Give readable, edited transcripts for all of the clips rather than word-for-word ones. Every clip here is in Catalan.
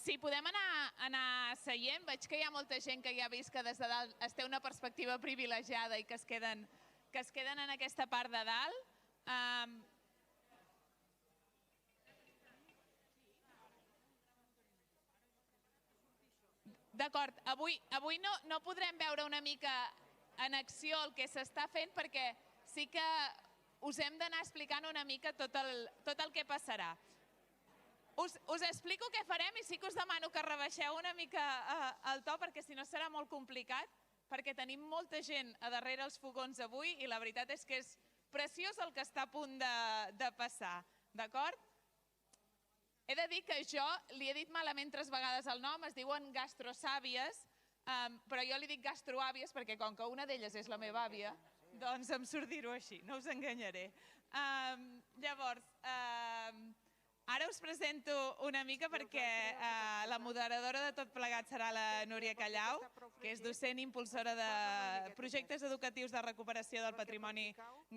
Si podem anar seient, veig que hi ha molta gent que ja ha vist que des de dalt es té una perspectiva privilegiada i que es queden en aquesta part de dalt. D'acord, avui no podrem veure una mica en acció el que s'està fent perquè sí que us hem d'anar explicant una mica tot el que passarà. Us explico què farem i sí que us demano que rebaixeu una mica el to perquè si no serà molt complicat perquè tenim molta gent a darrere els fogons avui i la veritat és que és preciós el que està a punt de passar, d'acord? He de dir que jo li he dit malament 3 vegades el nom, es diuen gastrosàvies, però jo li dic gastroàvies perquè com que una d'elles és la meva àvia, doncs em surt dir-ho així, no us enganyaré. Llavors, ara us presento una mica perquè la moderadora de tot plegat serà la Núria Callau, que és docent i impulsora de projectes educatius de recuperació del patrimoni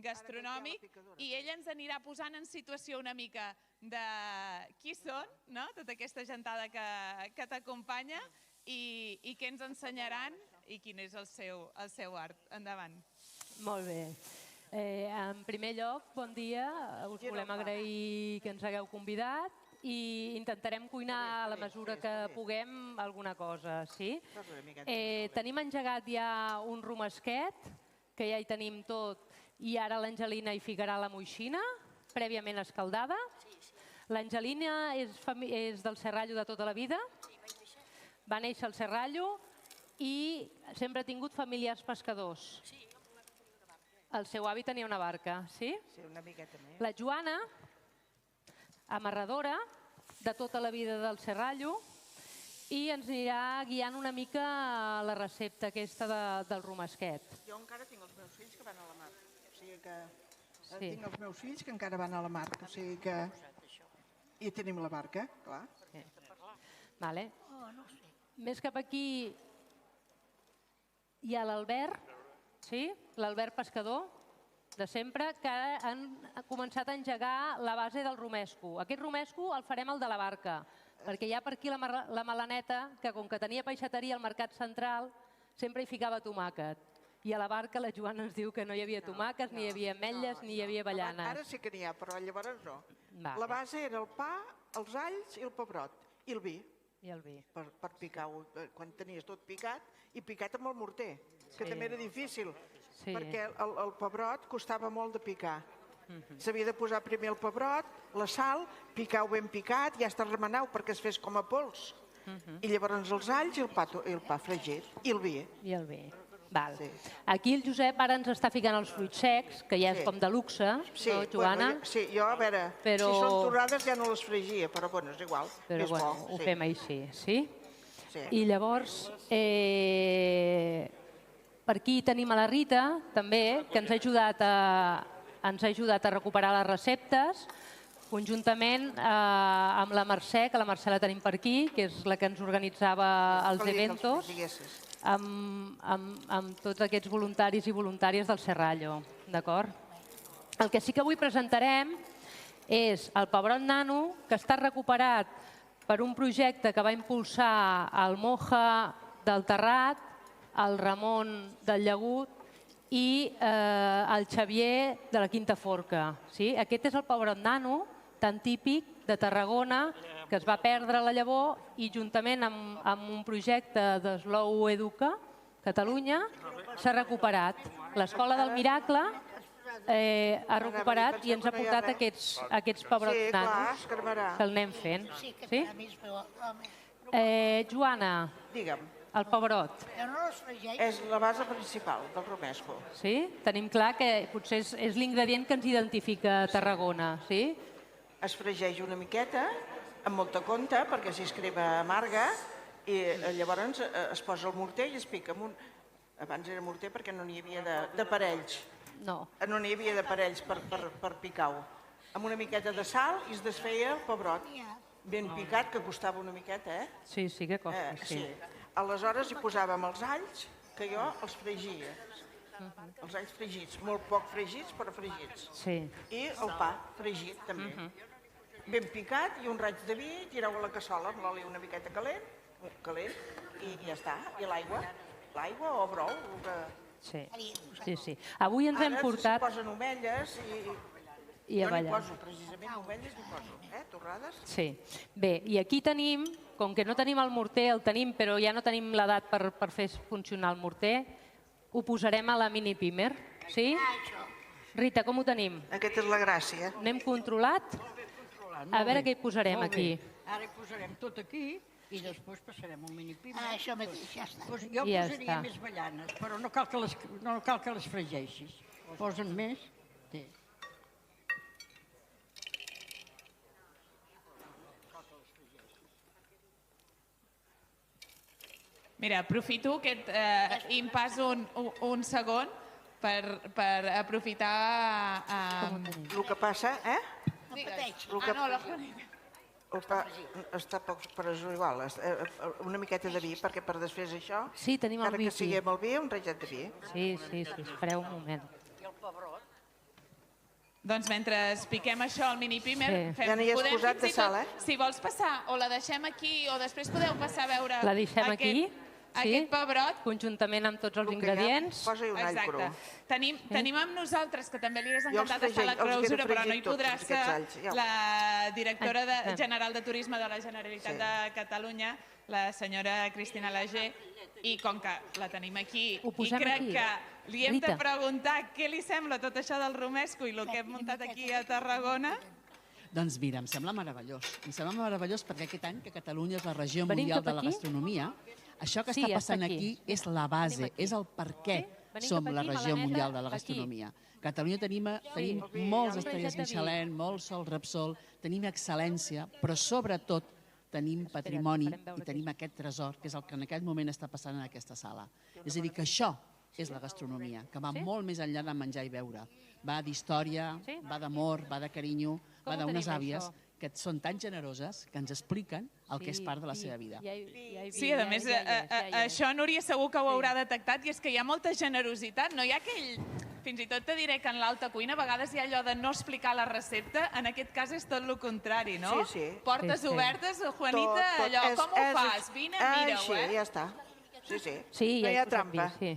gastronòmic i ella ens anirà posant en situació una mica de qui són, tota aquesta gentada que t'acompanya i què ens ensenyaran i quin és el seu art. Endavant. Molt bé. En primer lloc, bon dia. Us volem agrair que ens hagueu convidat i intentarem cuinar a la mesura que puguem alguna cosa. Tenim engegat ja un romesquet, que ja hi tenim tot, i ara l'Angelina hi ficarà la moixina, prèviament escaldada. L'Angelina és del Serrallo de tota la vida. Va néixer al Serrallo i sempre ha tingut familiars pescadors. El seu avi tenia una barca, sí? Sí, una miqueta més. La Joana, amarradora de tota la vida del Serrallo, i ens anirà guiant una mica la recepta aquesta del romesquet. Jo encara tinc els meus fills que van a la mar. O sigui que tinc els meus fills que encara van a la mar. O sigui que... I tenim la barca, clar. Vale. Més cap aquí hi ha l'Albert, sí? L'Albert pescador, de sempre, que han començat a engegar la base del romesco. Aquest romesco el farem el de la barca, perquè hi ha per aquí la Melaneta, que com que tenia peixateria al Mercat Central, sempre hi ficava tomàquet. I a la barca la Joana ens diu que no hi havia tomàquets, ni hi havia ametlles, ni hi havia avellanes. Ara sí que n'hi ha, però llavors no. La base era el pa, els alls i el pebrot, i el vi. I el vi. Per picar, quan tenies tot picat, i picat amb el morter, que també era difícil, perquè el pebrot costava molt de picar. S'havia de posar primer el pebrot, la sal, picar-ho ben picat, ja està remenau perquè es fes com a pols. I llavors els alls i el pa fregit, i el vi. I el vi. Aquí el Josep ara ens està ficant els fruits secs, que ja és com de luxe, no, Joana? Sí, jo, a veure, si són torrades ja no les fregia, però bueno, és igual, és bo. Ho fem així, sí? I llavors, per aquí tenim a la Rita, també, que ens ha ajudat a recuperar les receptes, conjuntament amb la Mercè, que la Mercè la tenim per aquí, que és la que ens organitzava els eventos, amb tots aquests voluntaris i voluntàries del Serrallo, d'acord? El que sí que avui presentarem és el pebrot nano, que està recuperat per un projecte que va impulsar el Moja del Terrat, el Ramon del Llagut i el Xavier de la Quinta Forca. Aquest és el pebrot nano, tan típic de Tarragona, que es va perdre la llavor i juntament amb un projecte de Slow Educa, Catalunya, s'ha recuperat. L'Escola del Miracle ha recuperat i ens ha portat aquests pebrots nanos que el anem fent. Joana, el pebrot. És la base principal del romesco. Sí? Tenim clar que potser és l'ingredient que ens identifica a Tarragona, sí? Es fregeix una miqueta, amb molta compte, perquè si es crema amarga, i llavors es posa el morter i es pica. Abans era morter perquè no n'hi havia d'aparells. No n'hi havia d'aparells per picar-ho. Amb una miqueta de sal i es desfeia el pebrot. Ben picat, que costava una miqueta, eh? Sí, sí que costa, sí. Aleshores hi posàvem els alls, que jo els fregia. Els alls fregits, molt poc fregits, però fregits. Sí. I el pa fregit, també. ben picat i un raig de vi, tireu a la cassola amb l'oli una miqueta calent, i ja està. I l'aigua o brou. Sí. Avui ens hem portat... Ara s'hi posen omelles i jo n'hi poso, precisament, omelles n'hi poso, torrades. Sí. Bé, i aquí tenim, com que no tenim el morter, el tenim, però ja no tenim l'edat per fer funcionar el morter, ho posarem a la mini pimer, sí? Rita, com ho tenim? Aquesta és la gràcia. N'hem controlat? A veure què hi posarem aquí. Ara hi posarem tot aquí i després passarem un mini pimer. Això mateix, ja està. Jo posaria més avellanes, però no cal que les fregeixis. Posen més. Sí. Mira, aprofito aquest impàs un segon per aprofitar... El que passa, No pateix. no, la Juanita. Està poc, però és igual, una miqueta de vi, perquè per desfer això, Sí, tenim el vi encara que sigui amb el vi, un raget de vi. Sí, espereu un moment. Doncs mentre piquem això al mini pimer, Ja n'hi has posat de sal, Si vols passar, o la deixem aquí, o després podeu passar a veure La deixem aquí, aquest pebrot. conjuntament amb tots els ingredients. Posa-hi un all cru. Tenim amb nosaltres, que també li hagués encantat estar a la clausura, però no hi podrà ser, la directora general de Turisme de la Generalitat de Catalunya, la senyora Cristina Lager, i com que la tenim aquí, i crec que li hem de preguntar què li sembla tot això del romesco i el que hem muntat aquí a Tarragona. Doncs mira, em sembla meravellós. Em sembla meravellós perquè aquest any que Catalunya és la regió mundial de la gastronomia, això que està passant aquí és la base, és el per què som la regió mundial de la gastronomia. Catalunya tenim molts estrelles Michelin, molts Sol Repsol, tenim excel·lència, però sobretot tenim patrimoni i tenim aquest tresor, que és el que en aquest moment està passant en aquesta sala. És a dir, que això és la gastronomia, que va molt més enllà de menjar i beure. Va d'història, va d'amor, va de carinyo, va d'unes àvies que són tan generoses que ens expliquen el que és part de la seva vida. Sí, a més, això Núria segur que ho haurà detectat, i és que hi ha molta generositat, no hi ha aquell... Fins i tot te diré que en l'alta cuina a vegades hi ha allò de no explicar la recepta, en aquest cas és tot el contrari, no? Sí. Portes obertes, Juanita, allò, com ho fas? Vine, mira-ho, ja està. Sí, no hi ha trampa. Sí.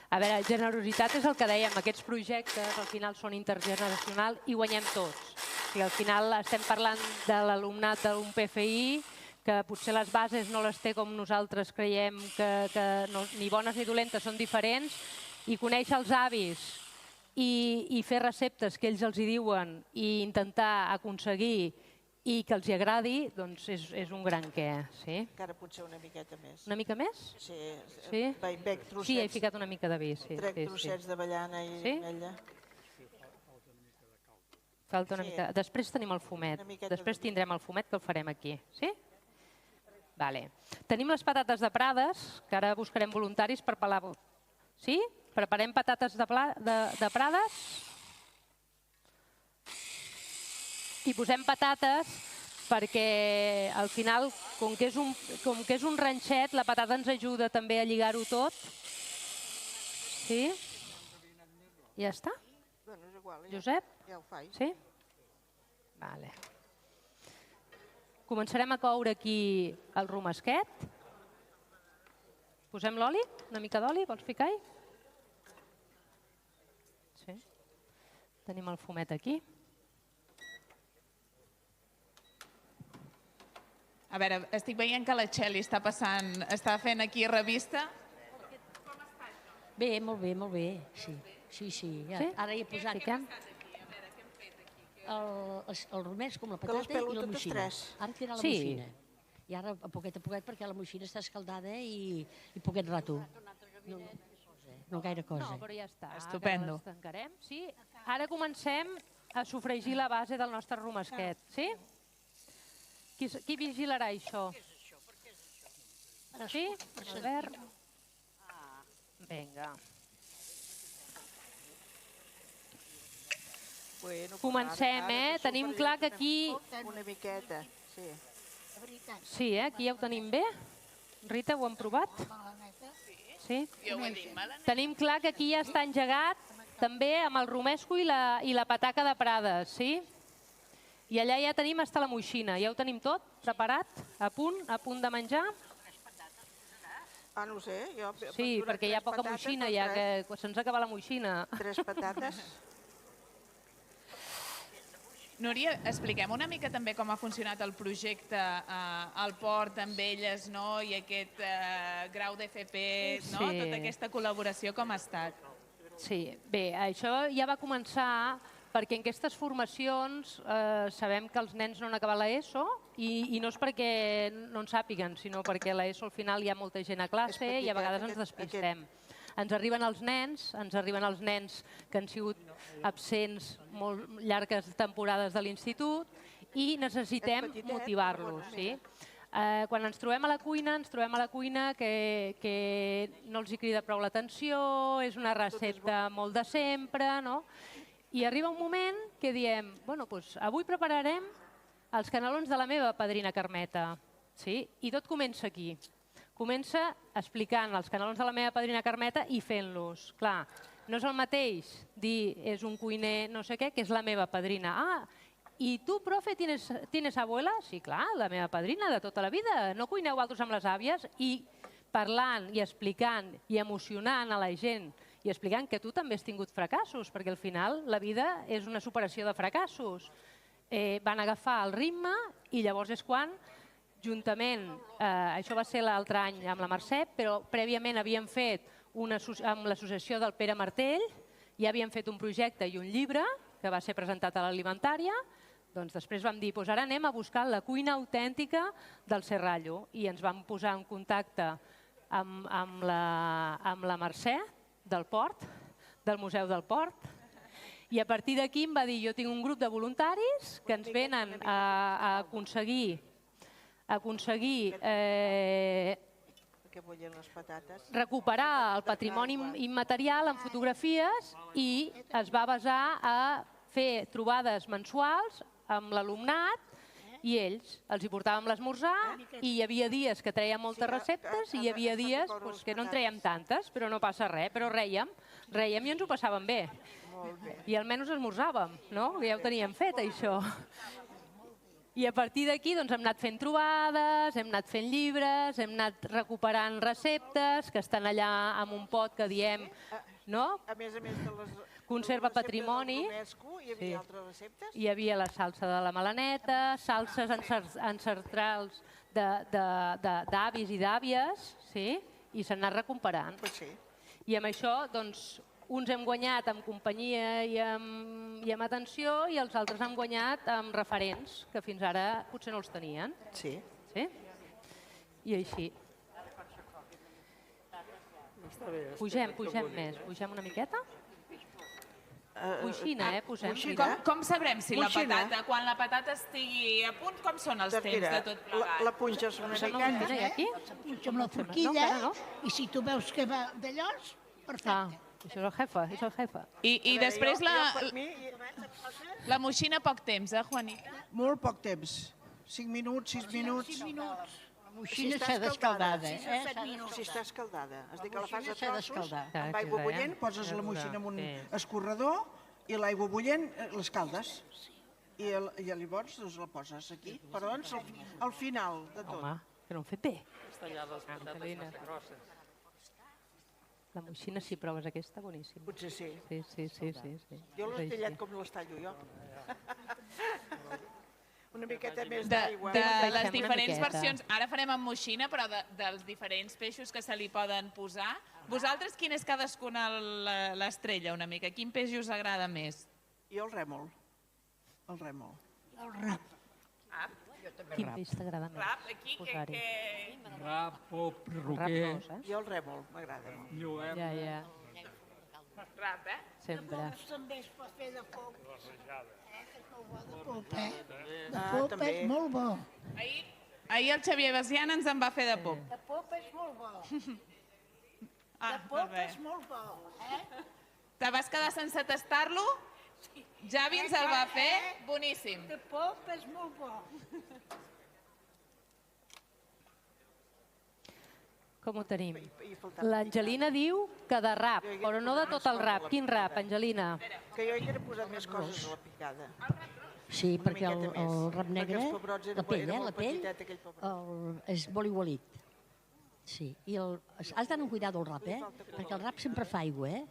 A veure, generositat és el que dèiem, aquests projectes al final són intergeneracionals i guanyem tots. Al final estem parlant de l'alumnat d'un PFI, que potser les bases no les té com nosaltres creiem, que ni bones ni dolentes, són diferents, i conèixer els avis i fer receptes que ells els hi diuen i intentar aconseguir i que els hi agradi, doncs és un gran què, sí? Encara potser una miqueta més. Una mica més? Sí. Bec trossets. Sí, he ficat una mica de vi, sí. Trec trossets d'avellana i ametlla. Falta una mica. Després tenim el fumet. Després tindrem el fumet que el farem aquí, sí? Vale. Tenim les patates de Prades, que ara buscarem voluntaris per pelar... Sí? Preparem patates de Prades. I posem patates perquè al final, com que és un ranxet, la patata ens ajuda també a lligar-ho tot. Sí? Ja està? Josep? Ja ho faig. Sí? Vale. Començarem a coure aquí el romesquet. Posem l'oli? Una mica d'oli? Vols ficar-hi? Sí. Tenim el fumet aquí. A veure, estic veient que la Txeli està fent aquí revista. Bé, molt bé. Sí. Ara hi he posat el romesco amb la patata i la moixina. Ara tirarà la moixina. I ara, a poquet, perquè la moixina està escaldada i poquet rato. No gaire cosa. No, però ja està. Estupendo. Sí? Ara comencem a sofregir la base del nostre romesquet, sí? Qui vigilarà això? Sí? Albert? Vinga. Comencem, Tenim clar que aquí... Una miqueta, sí. Sí, aquí ja ho tenim bé. Rita, ho hem provat? Sí? Jo ho he dit, Tenim clar que aquí ja està engegat també amb el romesco i la pataca de Prades, sí? I allà ja tenim hasta la moixina. Ja ho tenim tot preparat, a punt de menjar. Ah, no ho sé. Sí, perquè hi ha poca moixina, ja que se'ns acaba la moixina. 3 patates. Núria, expliquem una mica també com ha funcionat el projecte al port amb elles, i aquest grau d'FP, tota aquesta col·laboració, com ha estat? Sí, bé, això ja va començar perquè en aquestes formacions sabem que els nens no han acabat l'ESO i no és perquè no en sàpiguen, sinó perquè a l'ESO al final hi ha molta gent a classe i a vegades ens despistem. Ens arriben els nens que han sigut absents molt llargues temporades de l'institut i necessitem motivar-los. Quan ens trobem a la cuina que no els crida prou l'atenció, és una recepta molt de sempre, i arriba un moment que diem, avui prepararem els canelons de la meva padrina Carmeta. I tot comença aquí. Comença explicant els canelons de la meva padrina Carmeta i fent-los. Clar, no és el mateix dir és un cuiner no sé què, que és la meva padrina. Ah, i tu, profe, tienes abuela? Sí, clar, la meva padrina de tota la vida. No cuineu vosaltres amb les àvies? I parlant i explicant i emocionant a la gent i explicant que tu també has tingut fracassos, perquè al final la vida és una superació de fracassos. Van agafar el ritme i llavors és quan, juntament, això va ser l'altre any amb la Mercè, però prèviament havíem fet amb l'associació del Pere Martell, ja havíem fet un projecte i un llibre que va ser presentat a l'Alimentària, doncs després vam dir, ara anem a buscar la cuina autèntica del Serrallo i ens vam posar en contacte amb la Mercè del Port, del Museu del Port, i a partir d'aquí em va dir, jo tinc un grup de voluntaris que ens venen a aconseguir recuperar el patrimoni immaterial en fotografies i es va basar a fer trobades mensuals amb l'alumnat i ells. Els hi portàvem l'esmorzar i hi havia dies que trèiem moltes receptes i hi havia dies que no en trèiem tantes, però no passa res, però rèiem i ens ho passàvem bé. I almenys esmorzàvem, no? Ja ho teníem fet, això. I a partir d'aquí hem anat fent trobades, hem anat fent llibres, hem anat recuperant receptes que estan allà en un pot que diem, no? A més de les conserva patrimoni. Hi havia altres receptes? Hi havia la salsa de la melaneta, salses ancestrals d'avis i d'àvies, i s'han anat recuperant. I amb això, doncs, uns hem guanyat amb companyia i amb atenció i els altres han guanyat amb referents, que fins ara potser no els tenien. Sí. I així. Pugem més. Pugem una miqueta? Moixina, posem. Com sabrem si la patata, quan la patata estigui a punt, com són els temps de tot plegat? La punxes una miqueta. Punxa amb la forquilla i si tu veus que va d'allòs, perfecte. Això és el jefe. I després la moixina poc temps, Juanita? Molt poc temps. 5 minuts, 6 minuts. 6 minuts. La moixina s'ha d'escaldada. Si està escaldada. Has de que la fas a s'ha trossos, d'escaldar. amb aigua bullent, poses la moixina en un escorredor i l'aigua bullent l'escaldes. I llavors la poses aquí, però al final de tot. Home, que no ho hem fet bé. La moixina, si proves aquesta, boníssima. Potser sí. Sí. Jo l'he tallat com les tallo jo. Una miqueta més d'aigua. De les diferents versions, ara farem amb moixina, però dels diferents peixos que se li poden posar. Vosaltres, quin és cadascuna l'estrella una mica? Quin peix us agrada més? Jo el rèmol. El rèmol. El rap. Quin peix t'agrada més? Rap, aquí, Rap, pop, roquer. Jo el rèmol, m'agrada molt. Lluem. Ja. Rap, Sempre. També es pot fer de pop. De pop, De pop és molt bo. Ahir el Xavier Basian ens en va fer de pop. De pop és molt bo. De pop és molt bo, Te vas quedar sense tastar-lo? Javi ens el va fer, boníssim. De pop és molt bo. Com ho tenim? L'Angelina diu que de rap, però no de tot el rap. Quin rap, Angelina? Que jo hi he posat més coses a la picada. Sí, perquè el rap negre, la pell, és molt igualit. Sí, i has d'anar amb cuidado el rap, perquè el rap sempre fa aigua,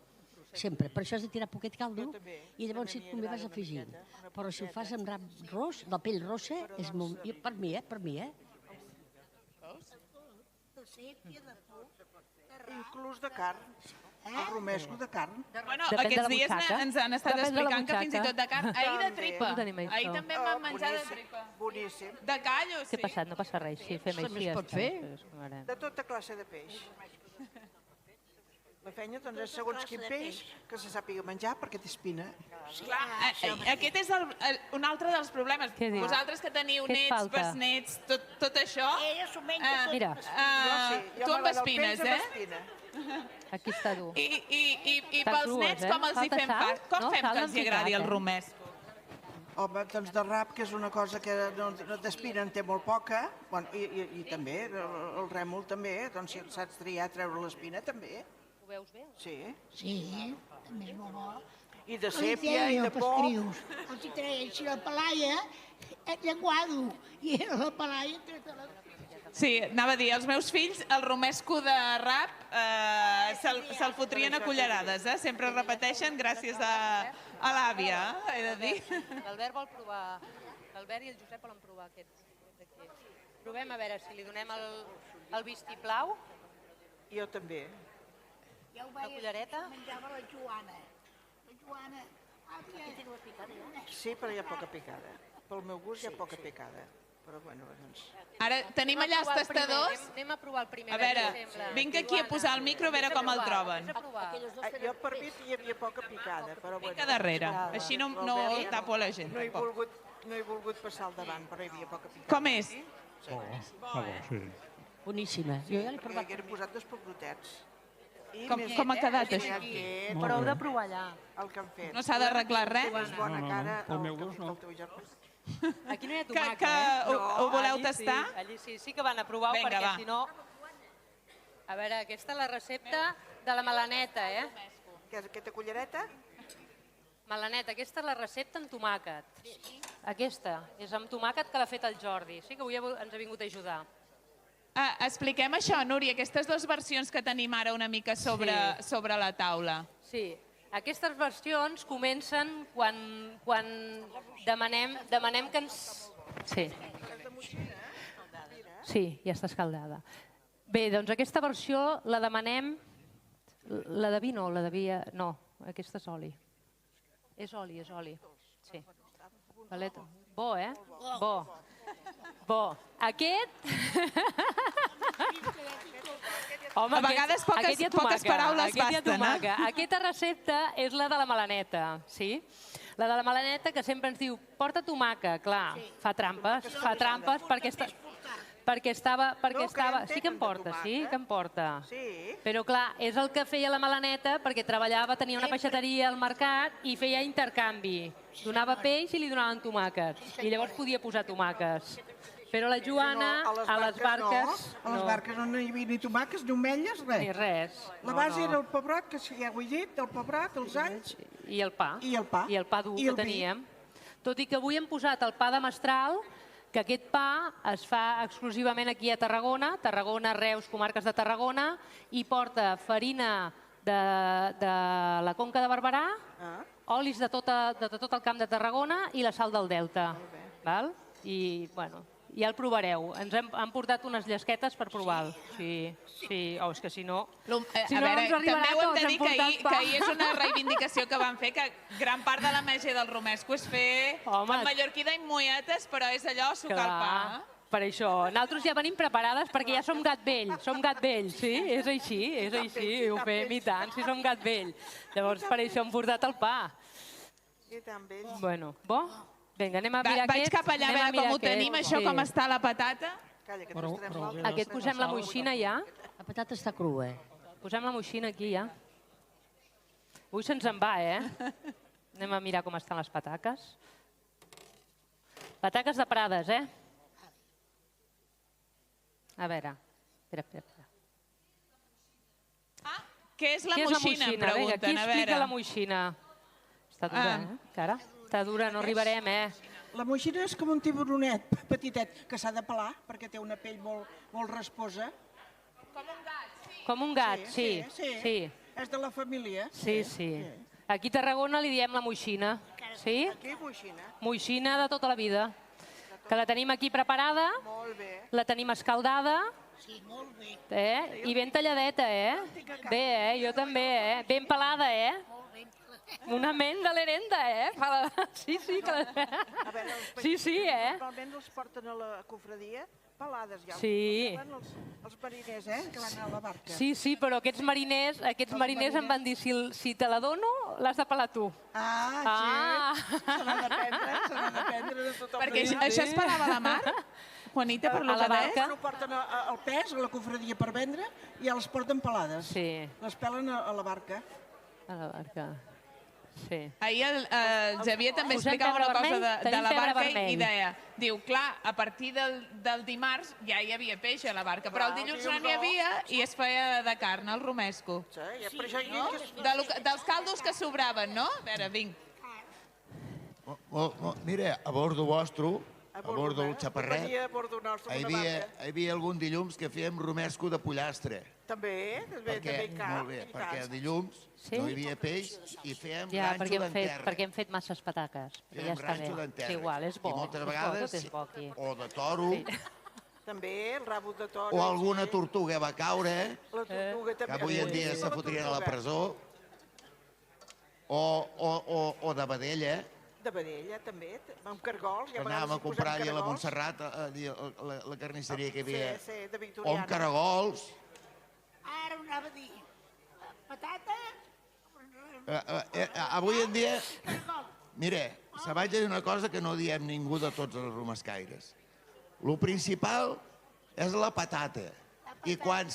sempre. Per això has de tirar poquet caldo i llavors si et convé vas afegint. Però si ho fas amb rap ros, la pell rossa, és molt... Per mi, per mi, Inclús de carn. El romesco de carn. Bueno, aquests dies ens han estat explicant que fins i tot de carn. Ahir de tripa. Ahir també em van menjar de tripa. Boníssim. De callo, sí. Què ha passat? No passa res. Sí, fem així. Es pot fer? De tota classe de peix. La feina, doncs, és segons quin peix que se sàpiga menjar perquè té espina. Clar, aquest és un altre dels problemes. Vosaltres que teniu nets, besnets, tot això... Ella s'ho menja tot. Mira, tu amb espines, aquí està dur. I pels nets com els hi fem pas? Com fem que els agradi el romesc? Home, doncs de rap, que és una cosa que d'espina en té molt poca, i també, el rèmol també, doncs si saps triar, treure l'espina també. Ho veus bé? Sí. Sí, també és molt bo. I de sèpia, i de poc. Els hi treia així la palaia, llenguado, i era la palaia treta la... Sí, anava a dir, els meus fills, el romesco de rap, se'l fotrien a cullerades, sempre repeteixen gràcies a l'àvia, he de dir. L'Albert vol provar, l'Albert i el Josep volen provar aquest d'aquí. Provem a veure si li donem el vistiplau. Jo també. Ja ho Una cullereta. menjava la Joana. La Joana... Sí, però hi ha poca picada. Pel meu gust hi ha poca picada. Però bueno, doncs... Ara tenim allà els tastadors. Anem a provar el primer. A veure, vinc aquí a posar el micro a veure com el troben. Jo per mi hi havia poca picada, però bueno... Vinc a darrere, així no tapo a la gent. No he volgut passar al davant, però hi havia poca picada. Com és? Sí. Boníssima. Jo ja l'he provat. Haguera posat dos pebrotets. Com ha quedat això? Però heu de provar allà. El que han fet. No s'ha d'arreglar res? És bona cara. Pel meu gust no. Aquí no hi ha tomàquet, Que ho voleu tastar? Allí sí que van a provar-ho, perquè si no... A veure, aquesta és la recepta de la melaneta, Què és aquesta cullereta? Melaneta, aquesta és la recepta amb tomàquet. Aquesta és amb tomàquet que l'ha fet el Jordi. Sí que avui ens ha vingut a ajudar. Expliquem això, Núria, aquestes dues versions que tenim ara una mica sobre la taula. Sí, aquestes versions comencen quan demanem que ens... Sí, ja està escaldada. Bé, doncs aquesta versió la demanem... La de vi no, la de vi... No, aquesta és oli. És oli. Sí. Bo, Bo. Aquest... Home, a vegades poques paraules basten, Aquesta recepta és la de la melaneta, sí? La de la melaneta que sempre ens diu, porta tomàquet, clar, fa trampes perquè estava... Sí que em porta, Però clar, és el que feia la melaneta perquè treballava, tenia una peixateria al mercat i feia intercanvi. Donava peix i li donaven tomàquets. I llavors podia posar tomàquets. Però la Joana, a les barques... A les barques no hi havia ni tomàquets, ni omelles, res. Ni res. La base era el pebrot, que ja ho he dit, el pebrot, els alls... I el pa. I el pa. I el pa dur que teníem. Tot i que avui hem posat el pa de mestral, que aquest pa es fa exclusivament aquí a Tarragona, Reus, comarques de Tarragona, i porta farina de la Conca de Barberà, olis de tot el camp de Tarragona i la sal del Delta. I, bueno, ja el provareu. Ens han portat unes llesquetes per provar-lo. Sí. És que si no... A veure, també ho hem de dir que ahir és una reivindicació que van fer, que gran part de la màgia del romesco és fer amb mallorquí d'immoietes, però és allò, sucar el pa. Per això. Nosaltres ja venim preparades perquè ja som gat vell, sí? És així, ho fem i tant, si som gat vell. Llavors per això hem portat el pa. I tan vell. Bueno, bo? Vinga, anem a mirar aquest. Vaig cap allà a veure com ho tenim, això, com està la patata. Aquest posem la moixina ja. La patata està crua. Posem la moixina aquí ja. Avui se'ns en va, Anem a mirar com estan les pataques. Pataques de Prades, A veure, espera. Què és la moixina, em pregunten, Qui explica la moixina? Està dura, encara? Està dura, no arribarem, La moixina és com un tiburonet petitet, que s'ha de pelar, perquè té una pell molt rasposa. Com un gat, sí. Com un gat, sí. És de la família. Sí. Aquí a Tarragona li diem la moixina. Sí? Aquí, moixina. Moixina de tota la vida. Que la tenim aquí preparada. Molt bé. La tenim escaldada. Sí, molt bé. I ben talladeta, Bé, jo també, Ben pelada, Molt bé. Una menda l'herenda, Sí. A veure, Sí, normalment els porten a la cofradia pelades ja. Sí. Els mariners, que van a la barca. Sí, però aquests mariners em van dir si te la dono, l'has de pelar tu. Sí. Se n'ha d'aprendre de tothom. Perquè això es pelava a la mar? Juanita, per lo que barca. Ho porten al pes, a la cofradia per vendre, i ja les porten pelades. Sí. Les pelen a la barca. A la barca. Sí. Ahir el Xavier també explicava una cosa de la barca i deia, diu, clar, a partir del dimarts ja hi havia peix a la barca, però el dilluns no n'hi havia i es feia de carn, el romesco. Dels caldos que sobraven, no? A veure, vinc. Mira, a bordo vostre, a bordo del xaparret, hi havia algun dilluns que fèiem romesco de pollastre. També Molt bé, perquè dilluns no hi havia peix i fèiem ranxo d'enterra. Perquè hem fet masses pataques. Fèiem ranxo d'enterra. Sí, igual, és bo. I moltes vegades, o de toro, també el rabo de toro. o alguna tortuga va caure, La tortuga també. que avui en dia se fotrien a la presó, o de vedella, De vedella, també, amb cargols. que anàvem a comprar allà a la Montserrat, la carnisseria que hi havia, o amb caragols. Ara ho anava a dir. Patata? Avui en dia, mira, se vaig dir una cosa que no diem ningú de tots els romescaires. Lo principal és la patata. I quan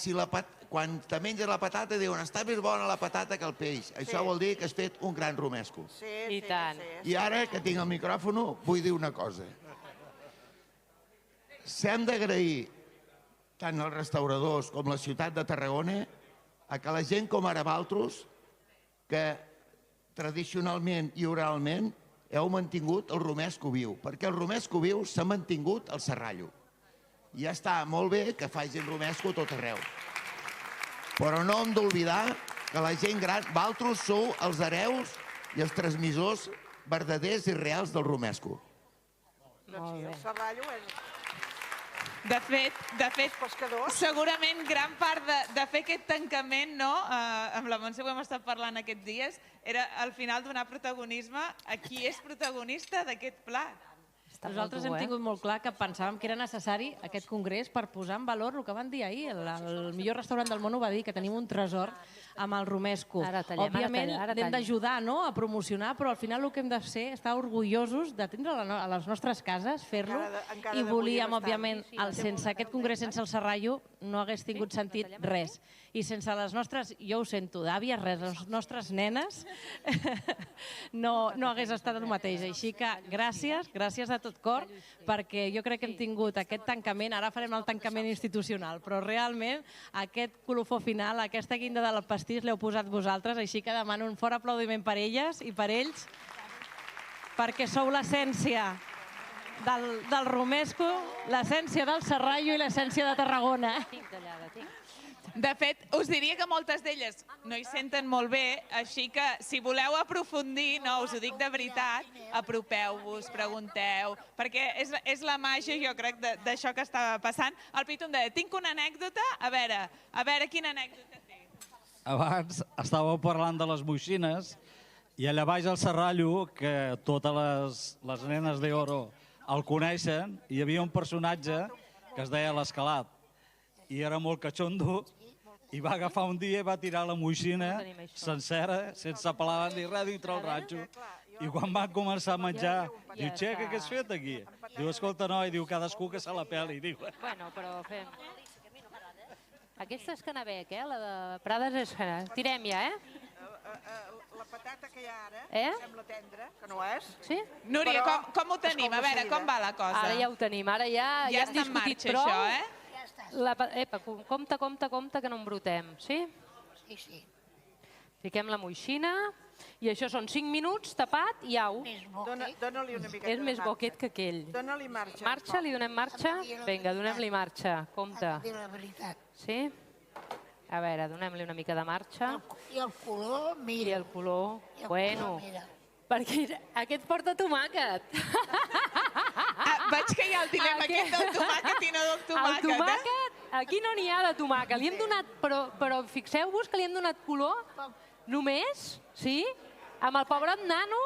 te menges la patata diuen està més bona la patata que el peix. Això vol dir que has fet un gran romesco. I tant. I ara que tinc el micròfon vull dir una cosa. S'hem d'agrair tant els restauradors com la ciutat de Tarragona a que la gent com ara vosaltres, que tradicionalment i oralment heu mantingut el romesco viu, perquè el romesco viu s'ha mantingut al Serrallo. I ja està molt bé que facin romesco tot arreu. Però no hem d'oblidar que la gent gran, vosaltres sou els hereus i els transmissors verdaders i reals del romesco. Doncs sí, el Serrallo és... De fet, segurament gran part de fer aquest tancament, no? Amb la Montse ho hem estat parlant aquests dies, era al final donar protagonisme a qui és protagonista d'aquest plat. Nosaltres hem tingut molt clar que pensàvem que era necessari aquest congrés per posar en valor el que van dir ahir. El millor restaurant del món ho va dir, que tenim un tresor amb el romesco. Òbviament hem d'ajudar a promocionar, però al final el que hem de ser estar orgullosos de tindre a les nostres cases, fer-lo, i volíem, òbviament, sense aquest congrés, sense el Serrallo, no hagués tingut sentit res. I sense les nostres, jo ho sento, d'àvies, res, les nostres nenes, no hagués estat el mateix. Així que gràcies de tot cor, perquè jo crec que hem tingut aquest tancament, ara farem el tancament institucional, però realment aquest colofó final, aquesta guinda del pastís l'heu posat vosaltres, així que demano un fort aplaudiment per elles i per ells, perquè sou l'essència del romesco, l'essència del Serrallo i l'essència de Tarragona. De fet, us diria que moltes d'elles no hi senten molt bé, així que si voleu aprofundir, no, us ho dic de veritat, apropeu-vos, pregunteu, perquè és la màgia, jo crec, d'això que està passant. El Pitu em deia, tinc una anècdota, a veure quina anècdota té. Abans estàveu parlant de les moixines i allà baix al Serrallo, que totes les nenes d'Oro el coneixen, hi havia un personatge que es deia l'Escalat i era molt catxondo i va agafar un dia i va tirar la moixina sencera, sense pelar ni res dintre el ranxo. I quan van començar a menjar, diu, què has fet aquí? Diu, escolta, noi, diu, cadascú que se la peli. Bueno, però fem... Aquesta és canabec, la de Prades és canabec. Tirem ja, La patata que hi ha ara, sembla tendra, que no és. Sí? Núria, com ho tenim? A veure, com va la cosa? Ara ja ho tenim, ara ja hem discutit prou. Ja està en marxa, això, Compte, que no embrutem, sí? Sí. Fiquem la moixina i això són 5 minuts tapat i au. Dóna-li una miqueta de marxa. És més boquet que aquell. Dóna-li marxa. Marxa, li donem marxa? Vinga, donem-li marxa. Compte. La veritat. Sí? A veure, donem-li una mica de marxa. I el color, mira. I el color, bueno. Perquè aquest porta tomàquet. Veig que hi ha el dilema aquest del tomàquet i no del tomàquet. El tomàquet, aquí no n'hi ha de tomàquet. Li hem donat, però fixeu-vos que li hem donat color només, sí, amb el pebrot nano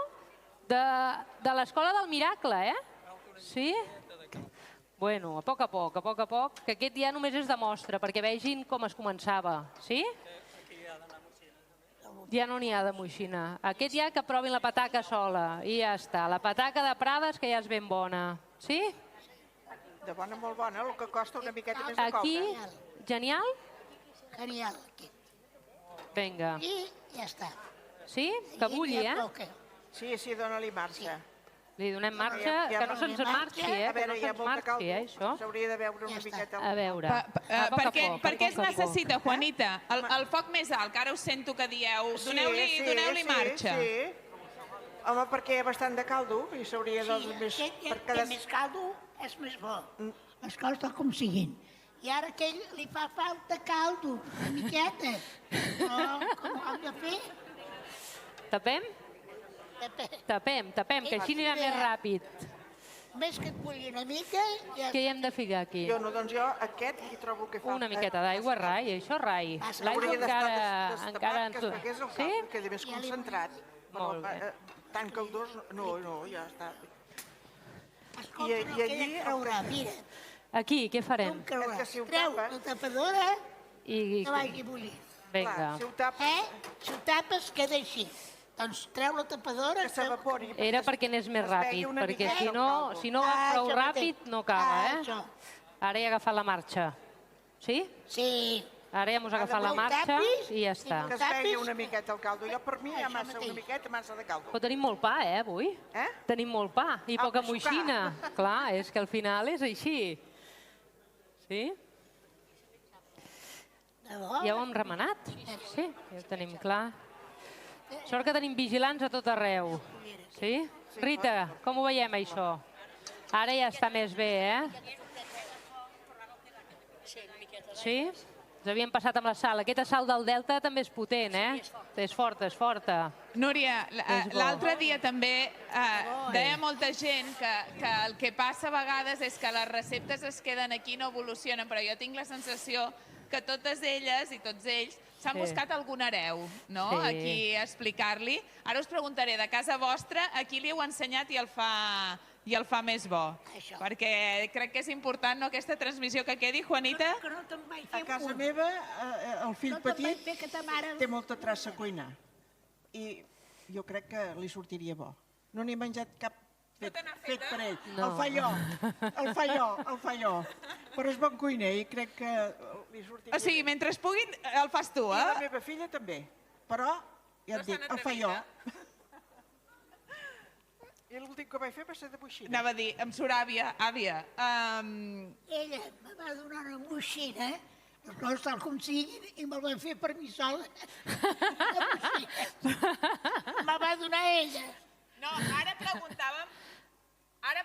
de l'Escola del Miracle, Sí? Bueno, a poc, que aquest ja només és de mostra, perquè vegin com es començava, sí? Ja no n'hi ha de moixina. Aquest ja que provin la pataca sola i ja està. La pataca de Prades, que ja és ben bona. Sí? De bona, molt bona, el que costa una miqueta més de coca. Aquí, genial? Genial. Vinga. I ja està. Sí? Que bulli, Sí, dóna-li marxa. Li donem marxa, que no se'ns marxi, que no se'ns marxi, això. S'hauria de veure una miqueta. A veure. Per què es necessita, Juanita? El foc més alt, que ara us sento que dieu, doneu-li marxa. Sí. Home, perquè hi ha bastant de caldo i s'hauria de... Sí, té més caldo, és més bo. Les coses tal com siguin. I ara que ell li fa falta caldo, una miqueta. Com ho hem de fer? Tapem? Tapem, que així anirà més ràpid. Més que et vulgui una mica... Què hi hem de ficar aquí? Doncs jo aquest hi trobo que fa... Una miqueta d'aigua, rai, això rai. L'aigua encara... Sí? Que quedi més concentrat. Molt bé. Tan caldós, no, ja està. Escolta, no queda creurà, mira. Aquí, què farem? Treu la tapadora que vagi bullir. Vinga. Si ho tapes, queda així. Doncs treu la tapadora... Que s'evapori. Era perquè anés més ràpid, perquè si no va prou ràpid no acaba, Ara ja ha agafat la marxa. Sí? Sí. Ara ja hemos agafat la marxa i ja està. Que es vegi una miqueta el caldo. Jo per mi hi ha una miqueta massa de caldo. Però tenim molt pa, avui? Tenim molt pa i poca moixina. Clar, és que al final és així. Sí? Ja ho hem remenat? Sí, ja ho tenim clar. Sort que tenim vigilants a tot arreu. Sí? Rita, com ho veiem, això? Ara ja està més bé, Sí? Ens havíem passat amb la sal. Aquesta sal del Delta també és potent, És forta, és forta. Núria, l'altre dia també deia molta gent que el que passa a vegades és que les receptes es queden aquí i no evolucionen, però jo tinc la sensació que totes elles i tots ells s'han buscat algun hereu, no?, aquí a explicar-li. Ara us preguntaré, de casa vostra, a qui li heu ensenyat i el fa més bo? Perquè crec que és important, no?, aquesta transmissió que quedi. Juanita? A casa meva, el fill petit té molta traça a cuinar. I jo crec que li sortiria bo. No n'he menjat cap fet per ell. El fa jo. Però és bon cuiner i crec que li sortiria... O sigui, mentre es puguin, el fas tu, I la meva filla també. Però, ja et dic, el fa jo. I l'últim que vaig fer va ser de moixina. Anava a dir, amb sor àvia. Ella me va donar una moixina, les coses tal com siguin, i me'l van fer per mi sola. Me va donar ella. No, ara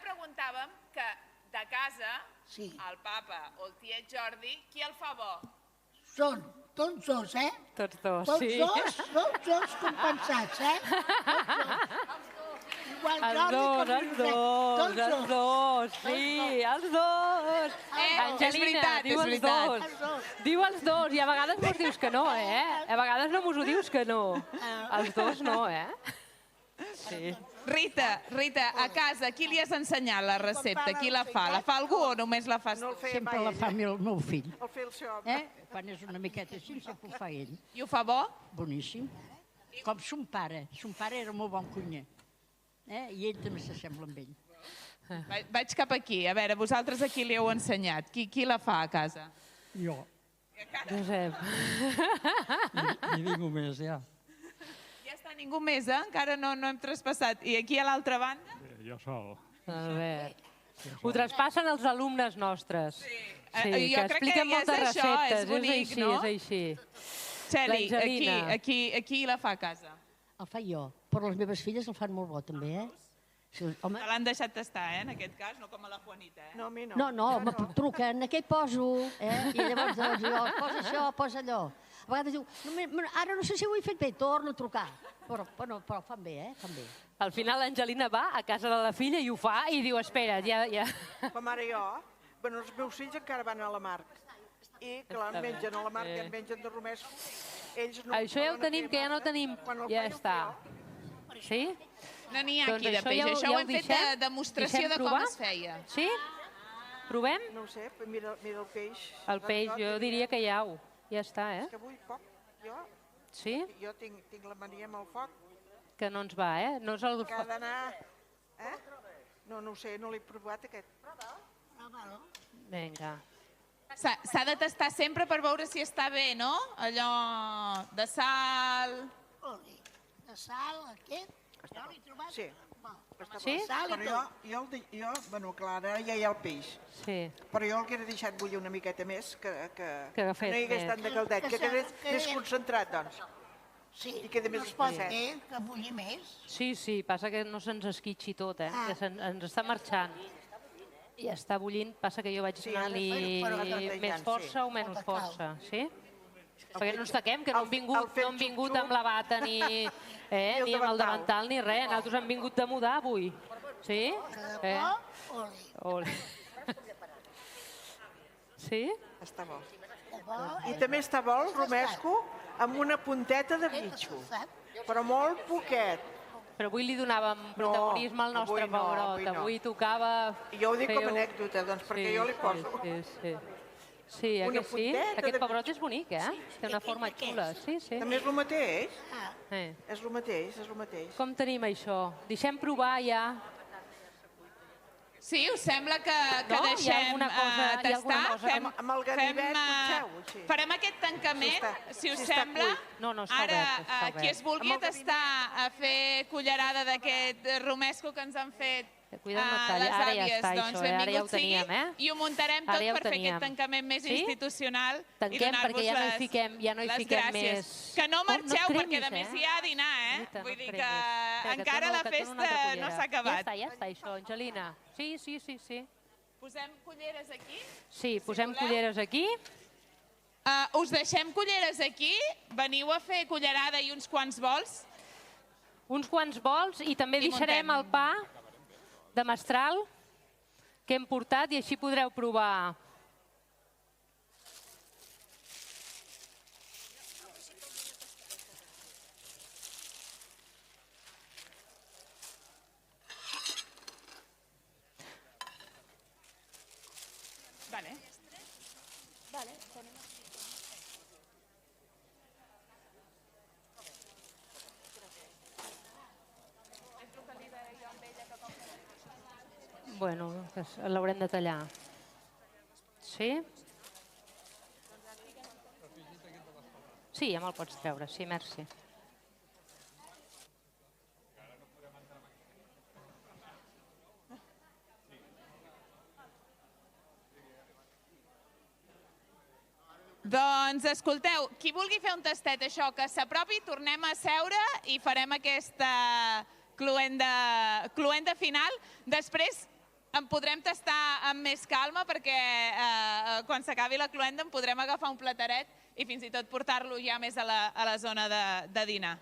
preguntàvem que de casa, el papa o el tiet Jordi, qui el fa bo? Són tots dos, Tots dos, sí. Tots dos compensats, Els dos, sí, els dos. Angelina, diu els dos. Diu els dos, i a vegades mos dius que no, A vegades no mos ho dius que no. Els dos no, Sí. Rita, a casa, qui li has ensenyat la recepta? Qui la fa? La fa algú o només la fas tu? Sempre la fa el meu fill. El fa el seu home. Quan és una miqueta així, sempre ho fa ell. I ho fa bo? Boníssim. Com son pare. Son pare era molt bon cuiner. I ell també s'assembla amb ell. Vaig cap aquí. A veure, vosaltres a qui li heu ensenyat? Qui la fa a casa? Jo. Josep. Ni ningú més, ja. Ja està, ningú més, encara no hem traspassat. I aquí a l'altra banda? Jo sol. Albert. Ho traspassen els alumnes nostres. Sí, jo crec que expliquen moltes receptes. és bonic, no? És així. Txeli, aquí la fa a casa. El faig jo, però les meves filles el fan molt bo també, eh? Te l'han deixat tastar, en aquest cas, no com a la Juanita, eh? No, a mi no. No, me truquen, què hi poso? I llavors jo, posa això, posa allò. A vegades diu, ara no sé si ho he fet bé, torno a trucar. Però fan bé, fan bé. Al final l'Angelina va a casa de la filla i ho fa i diu, espera, ja... Com ara jo, els meus fills encara van a la Marc. I, clar, mengen a la Marc i en mengen de romesco. Això ja ho tenim, que ja no tenim. Ja està. Sí? No n'hi ha aquí de peix, això ho hem fet de demostració de com es feia. Sí? Provem? No ho sé, mira el peix. El peix, jo diria que ja està, eh? És que vull poc, jo. Sí? Jo tinc la mania amb el foc. Que no ens va, eh? No és el... Que ha d'anar... No ho sé, no l'he provat aquest. Prova-lo. Vinga. S'ha de tastar sempre per veure si està bé, no? Allò de sal... De sal, aquest? Jo l'he trobat... Sí. Sí? Però jo, bueno, clar, ara ja hi ha el peix. Sí. Però jo el que he deixat bullir una miqueta més, que no hi hagués tant de caldet, que quedés més concentrat, doncs. Sí, I queda més espessat. Que bulli més. Sí, passa que no se'ns esquitxi tot, eh? Ens està marxant. I està bullint, passa que jo vaig donant-li més força o menys força, sí? Perquè no ens taquem, que no hem vingut amb la bata ni amb el davantal ni res. Nosaltres hem vingut de mudar avui. Sí? Oli. Sí? Està bo. I també està bo el romesco amb una punteta de bitxo, però molt poquet. Però avui li donàvem protagonisme al nostre pebrot. Avui tocava... Jo ho dic com a anècdota, doncs, perquè jo li poso. Sí, que sí? Aquest pebrot és bonic, eh? Té una forma xula. També és el mateix? És el mateix. Com tenim això? Deixem provar ja. Sí, us sembla que deixem tastar? Amb el ganivet, potser. Farem aquest tancament, si us sembla. Ara, qui es vulgui tastar a fer cullerada d'aquest romesco que ens han fet les àvies, doncs benvingut sigui. I ho muntarem tot per fer aquest tancament més institucional i donar-vos les gràcies. Que no marxeu, perquè a més hi ha a dinar, eh? Vull dir que encara la festa no s'ha acabat. Ja està, això, Angelina. Sí. Posem culleres aquí? Sí, posem culleres aquí. Us deixem culleres aquí? Veniu a fer cullerada i uns quants bols? Uns quants bols i també deixarem el pa de mestral que hem portat i així podreu provar. Bueno, l'haurem de tallar. Sí? Sí, ja me'l pots treure, sí, merci. Doncs, escolteu, qui vulgui fer un tastet, això, que s'apropi, tornem a seure i farem aquesta cluenda final. Després en podrem tastar amb més calma perquè quan s'acabi la cluenda en podrem agafar un plataret i fins i tot portar-lo ja més a la zona de dinar.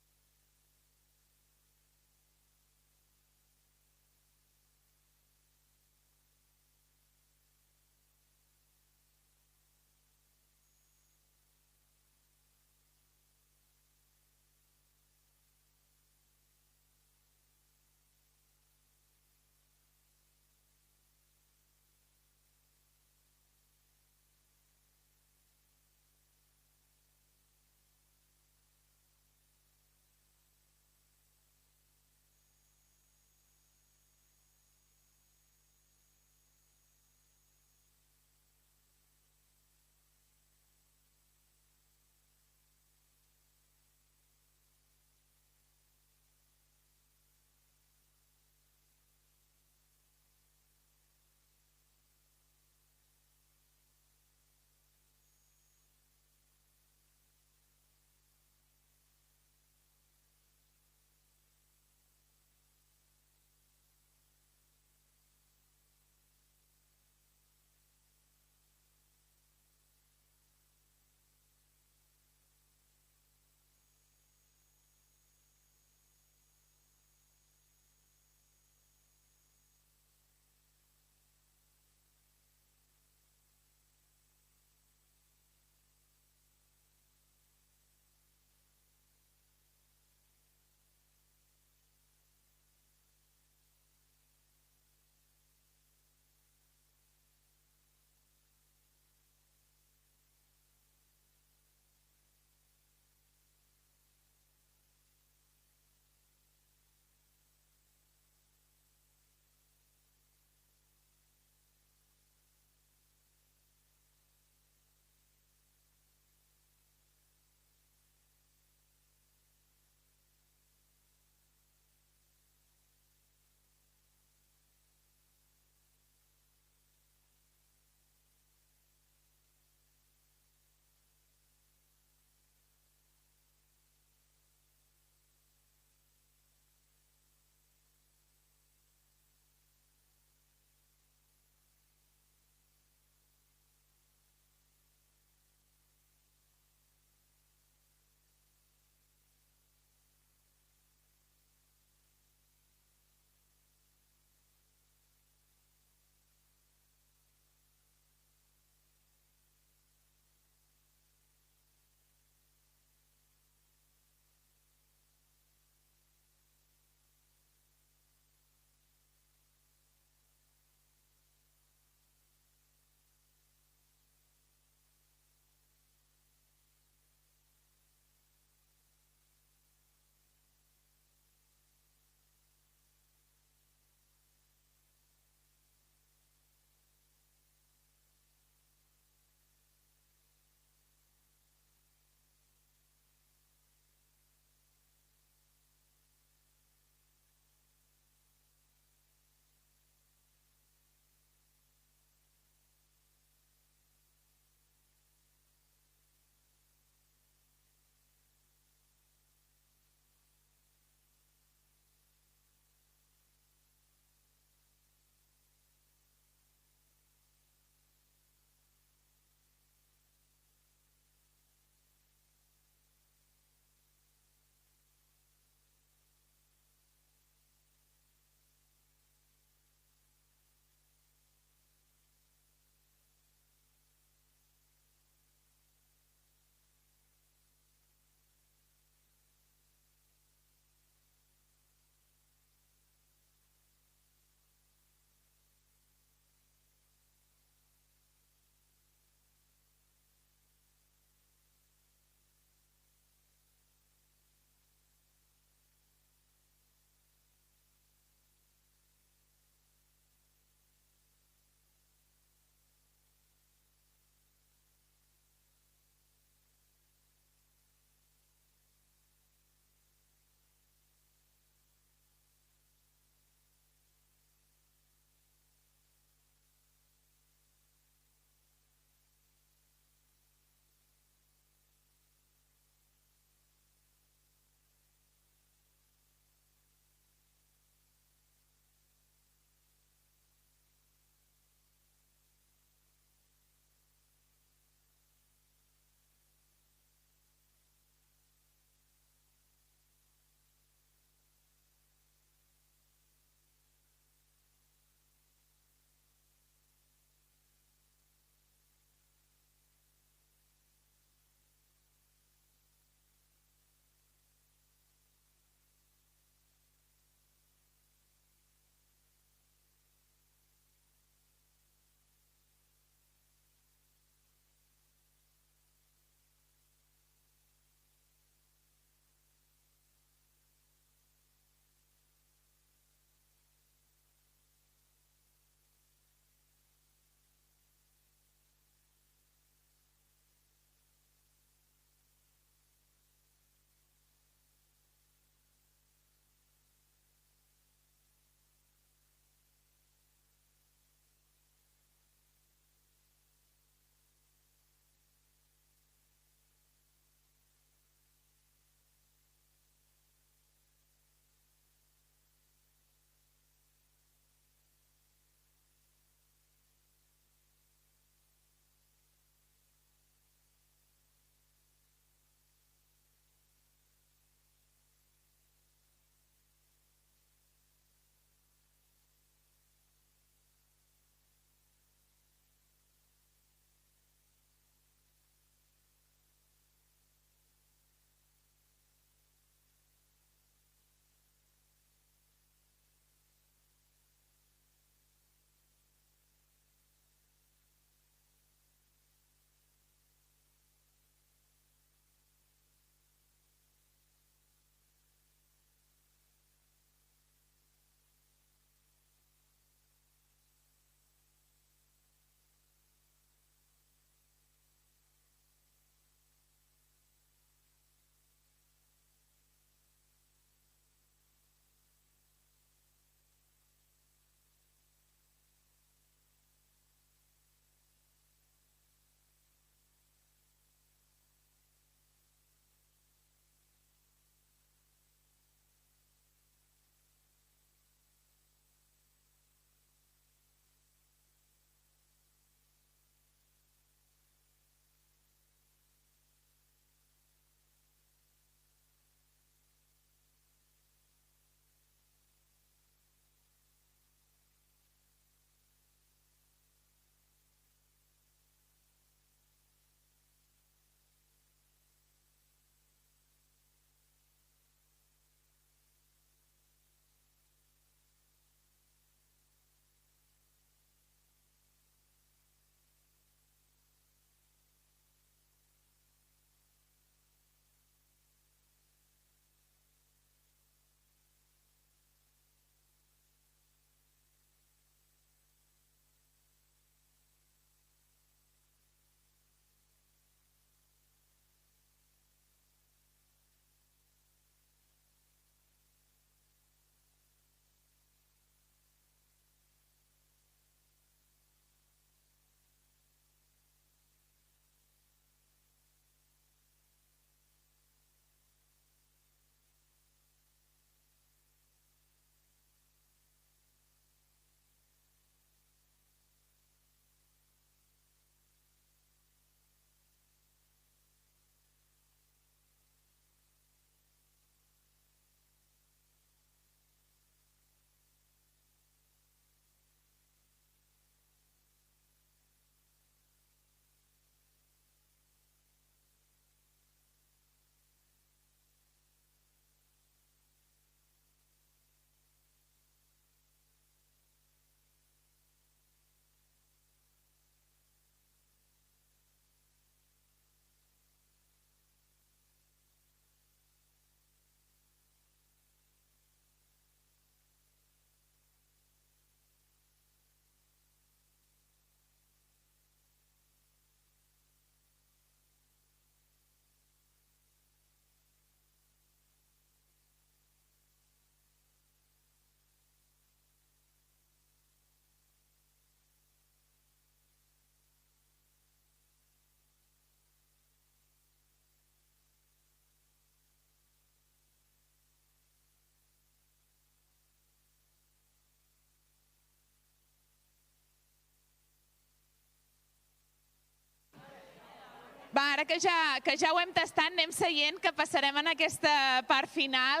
ara que ja ho hem tastat, anem seient, que passarem en aquesta part final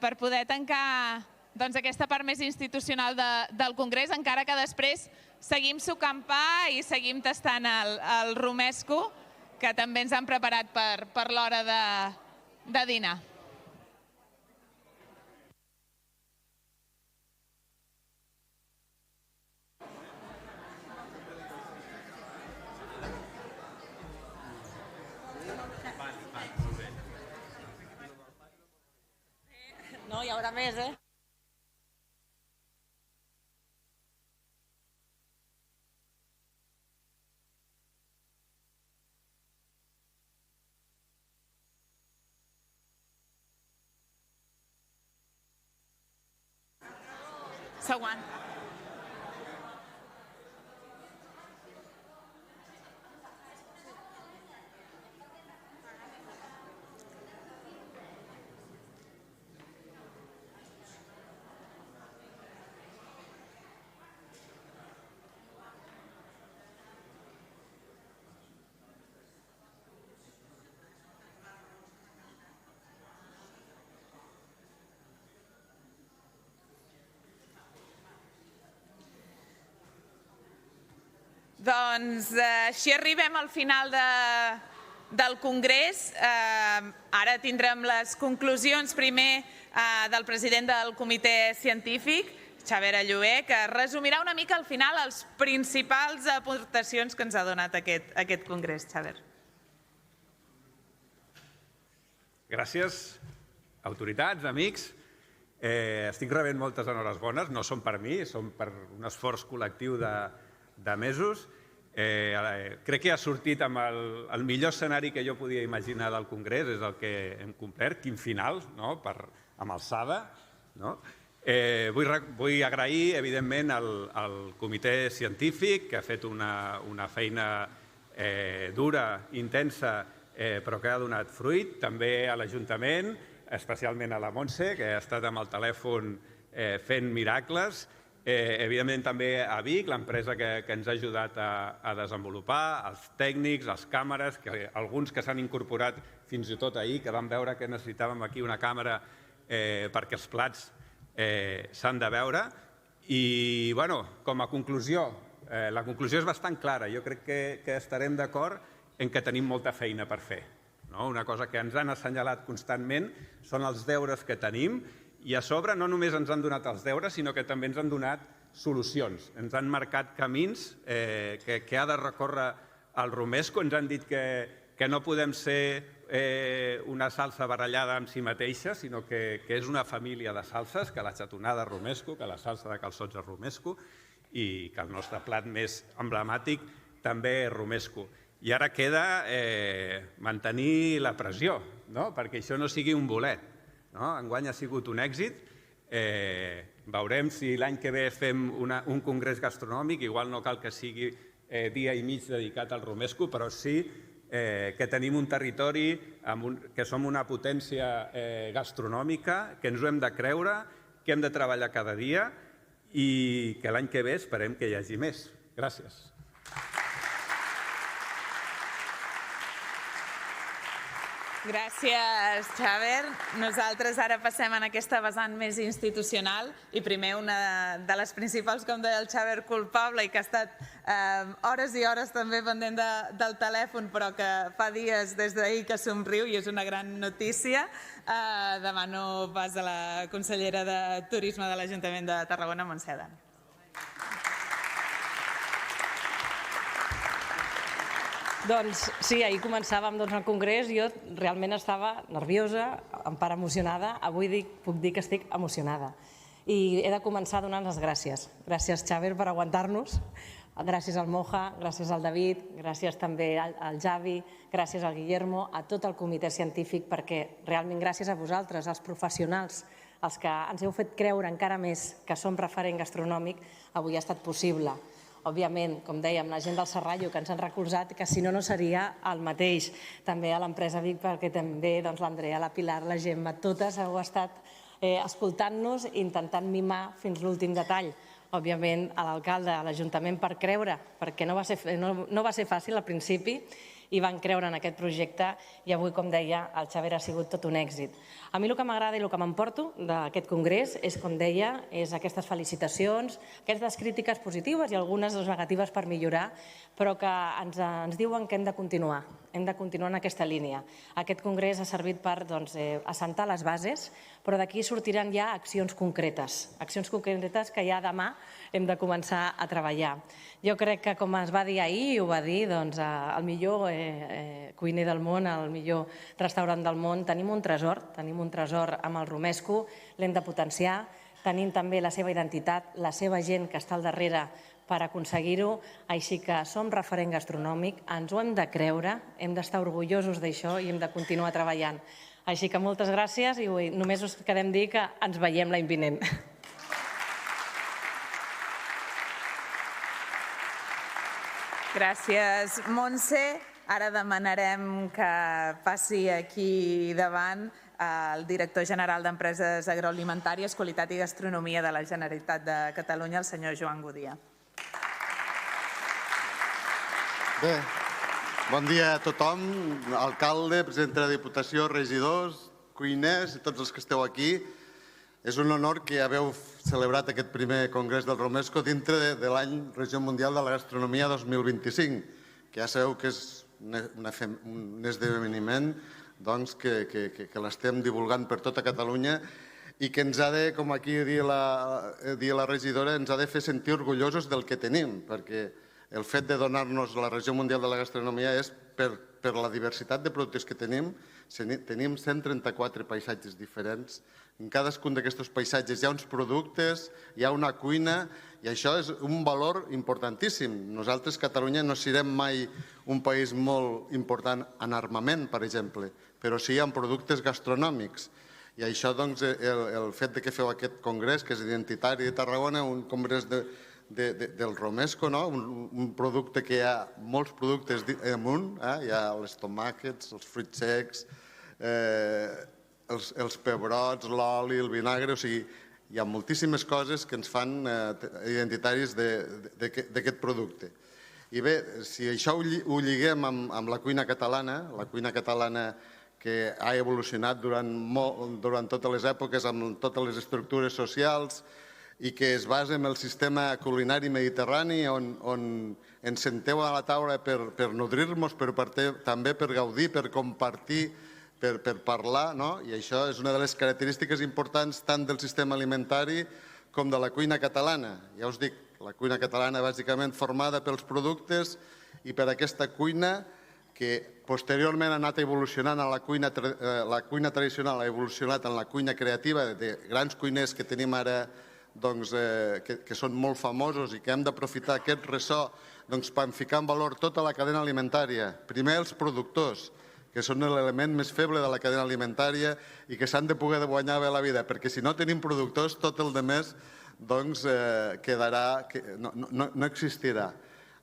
per poder tancar aquesta part més institucional del Congrés, encara que després seguim sucant pa i seguim tastant el romesco, que també ens han preparat per l'hora de dinar. No, hi haurà més, eh? Següent. Doncs així arribem al final del Congrés. Ara tindrem les conclusions primer del president del comitè científic, Xavier Allué, que resumirà una mica al final les principals aportacions que ens ha donat aquest Congrés. Xavier. Gràcies, autoritats, amics. Estic rebent moltes enhores bones, no són per mi, són per un esforç col·lectiu de mesos. Crec que ha sortit amb el millor escenari que jo podia imaginar del Congrés, és el que hem complert, quin final, amb alçada. Vull agrair, evidentment, al comitè científic, que ha fet una feina dura, intensa, però que ha donat fruit. També a l'Ajuntament, especialment a la Montse, que ha estat amb el telèfon fent miracles. Evidentment també a Vic, l'empresa que ens ha ajudat a desenvolupar, els tècnics, les càmeres, alguns que s'han incorporat fins i tot ahir, que vam veure que necessitàvem aquí una càmera perquè els plats s'han de veure. I, com a conclusió, la conclusió és bastant clara. Jo crec que estarem d'acord en que tenim molta feina per fer. Una cosa que ens han assenyalat constantment són els deures que tenim, i a sobre no només ens han donat els deures, sinó que també ens han donat solucions. Ens han marcat camins que ha de recórrer el romesco. Ens han dit que no podem ser una salsa barallada amb si mateixa, sinó que és una família de salses, que la xatonada romesco, que la salsa de calçots és romesco, i que el nostre plat més emblemàtic també és romesco. I ara queda mantenir la pressió, perquè això no sigui un bolet. Enguany ha sigut un èxit. Veurem si l'any que ve fem un congrés gastronòmic. Igual no cal que sigui dia i mig dedicat al romesco, però sí que tenim un territori, que som una potència gastronòmica, que ens ho hem de creure, que hem de treballar cada dia i que l'any que ve esperem que hi hagi més. Gràcies. Gràcies, Xavier. Nosaltres ara passem en aquesta vessant més institucional i primer una de les principals, com deia el Xavier, culpable i que ha estat hores i hores també pendent del telèfon, però que fa dies des d'ahir que somriu i és una gran notícia. Demano pas a la consellera de Turisme de l'Ajuntament de Tarragona, Montse Adán. Doncs sí, ahir començàvem el congrés, jo realment estava nerviosa, en part emocionada, avui puc dir que estic emocionada. I he de començar donant les gràcies. Gràcies, Xavier, per aguantar-nos, gràcies al Moja, gràcies al David, gràcies també al Javi, gràcies al Guillermo, a tot el comitè científic, perquè realment gràcies a vosaltres, als professionals, els que ens heu fet creure encara més que som referent gastronòmic, avui ha estat possible. Òbviament, com dèiem, la gent del Serrallo que ens han recolzat, que si no, no seria el mateix. També a l'empresa Vic, perquè també l'Andrea, la Pilar, la Gemma, totes heu estat escoltant-nos i intentant mimar fins l'últim detall. Òbviament, a l'alcalde, a l'Ajuntament per creure, perquè no va ser fàcil al principi, i van creure en aquest projecte i avui, com deia, el Xavier ha sigut tot un èxit. A mi el que m'agrada i el que m'emporto d'aquest congrés és, com deia, aquestes felicitacions, aquestes crítiques positives i algunes negatives per millorar, però que ens diuen que hem de continuar en aquesta línia. Aquest congrés ha servit per assentar les bases, però d'aquí sortiran ja accions concretes que ja demà hem de començar a treballar. Jo crec que, com es va dir ahir, ho va dir el millor cuiner del món, el millor restaurant del món, tenim un tresor amb el Romesco, l'hem de potenciar, tenim també la seva identitat, la seva gent que està al darrere per aconseguir-ho, així que som referent gastronòmic, ens ho hem de creure, hem d'estar orgullosos d'això i hem de continuar treballant. Així que moltes gràcies i només us quedem dir que ens veiem l'any vinent. Gràcies, Montse. Ara demanarem que passi aquí davant el director general d'Empreses Agroalimentàries, Qualitat i Gastronomia de la Generalitat de Catalunya, el senyor Joan Godia. Bé, bon dia a tothom, alcalde, president de la Diputació, regidors, cuiners i tots els que esteu aquí. És un honor que haveu celebrat aquest primer congrés del Romesco dintre de l'any Regió Mundial de la Gastronomia 2025, que ja sabeu que és un esdeveniment que l'estem divulgant per tota Catalunya i que ens ha de, com aquí dia la regidora, ens ha de fer sentir orgullosos del que tenim, perquè el fet de donar-nos la Regió Mundial de la Gastronomia és per la diversitat de productes que tenim. Tenim 134 paisatges diferents. En cadascun d'aquests paisatges hi ha uns productes, hi ha una cuina, i això és un valor importantíssim. Nosaltres, Catalunya, no serem mai un país molt important en armament, per exemple, però sí en productes gastronòmics. I això, doncs, el fet que feu aquest congrés, que és identitari de Tarragona, un congrés del Romesco, un producte que hi ha molts productes amunt, hi ha les tomàquets, els fruits secs, els pebrots, l'oli, el vinagre, o sigui, hi ha moltíssimes coses que ens fan identitaris d'aquest producte. I bé, si això ho lliguem amb la cuina catalana que ha evolucionat durant totes les èpoques, amb totes les estructures socials, i que es basa en el sistema culinari mediterrani on ens senteu a la taula per nodrir-nos, però també per gaudir, per compartir, per parlar, i això és una de les característiques importants tant del sistema alimentari com de la cuina catalana. Ja us dic, la cuina catalana bàsicament formada pels productes i per aquesta cuina que posteriorment ha anat evolucionant a la cuina tradicional, ha evolucionat en la cuina creativa de grans cuiners que tenim ara que són molt famosos i que hem d'aprofitar aquest ressò per ficar en valor tota la cadena alimentària. Primer els productors, que són l'element més feble de la cadena alimentària i que s'han de poder guanyar bé la vida, perquè si no tenim productors, tot el demés no existirà.